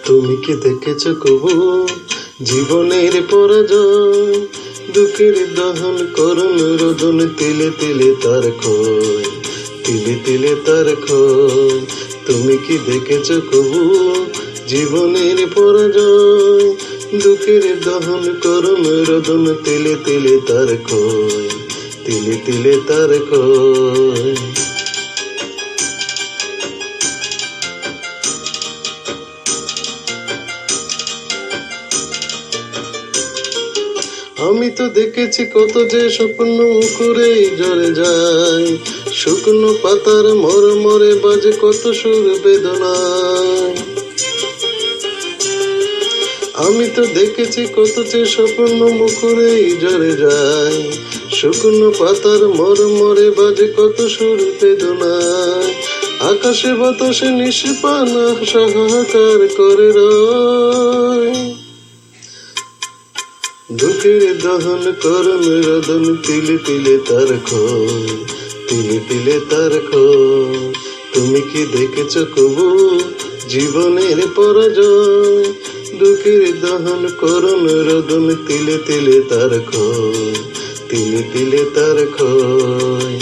তুমি কি দেখেছো কবু জীবনের পরাজয়? দুঃখের দহন করুণ রোদন, তিলে তিলে তার ক্ষয়, তিলে তিলে তার ক্ষয়। তুমি কি দেখেছো কবু জীবনের পরাজয়? দুঃখের দহন করুণ রোদন, তিলে তিলে তার ক্ষয়, তিলে তিলে তার ক্ষয়। আমি তো দেখেছি কত যে স্বপ্ন মুখরে ঝরে যায়, শুকনো পাতার মরমরে বাজে কত সুর বেদনায়। আমি তো দেখেছি কত যে স্বপ্ন মুখরে ঝরে যায়, শুকনো পাতার মরমরে বাজে কত সুর বেদনায়। আকাশে বাতাসে নিষ্পানা সাহাকার করে রয়, দুঃখের দহন করুণ রোদন, তিলে তিলে তার ক্ষয়, তিলে তিলে তার ক্ষয়। তুমি কি দেখেছো কবু জীবনের পরাজয়? দুঃখের দহন করুণ রোদন, তিলে তিলে তার ক্ষয়, তিলে তিলে তার ক্ষয়।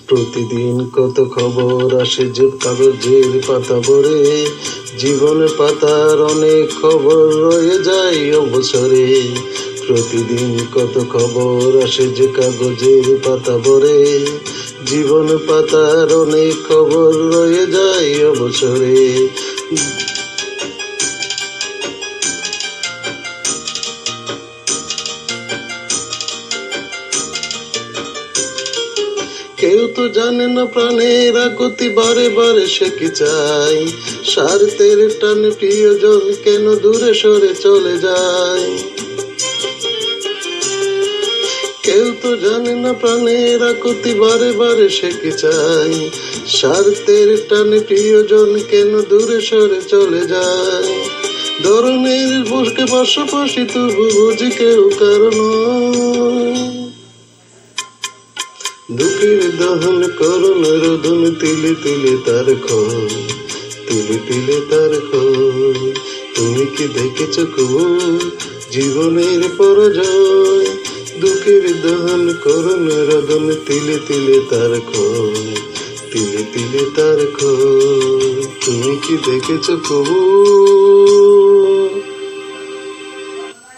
প্রতিদিন কত খবর আসে যে কাগজের পাতা ভরে, জীবন পাতার অনেক খবর রয়ে যায় অবসরে। প্রতিদিন কত খবর আসে যে কাগজের পাতা ভরে, জীবন পাতার অনেক খবর রয়ে যায় অবসরে। কেউ তো জানে না প্রাণের আগতি, বারে বারে সে কি চাই, স্বার্থের টানে প্রিয়জন কেন দূরে সরে চলে যায়। কেউ তো জানে না প্রাণের আকুতি, বারে বারে সে কি চাই, স্বার্থের টানে প্রিয়জন কেন দূরে সরে চলে যায়। ধরনের বুকে পাশাপাশি তবু বুঝি কেউ কারণ, দুঃখের দহন করুণ রোদন, তিলে তিলে তার ক্ষয়, তিলে তিলে তার ক্ষয়। তুমি কি দেখেছো কবু জীবনের পরাজয়? দুঃখের দহন করুণ রোদন, তিলে তিলে তার ক্ষয়, তিলে তিলে তার ক্ষয়। তুমি কি দেখেছো কবু?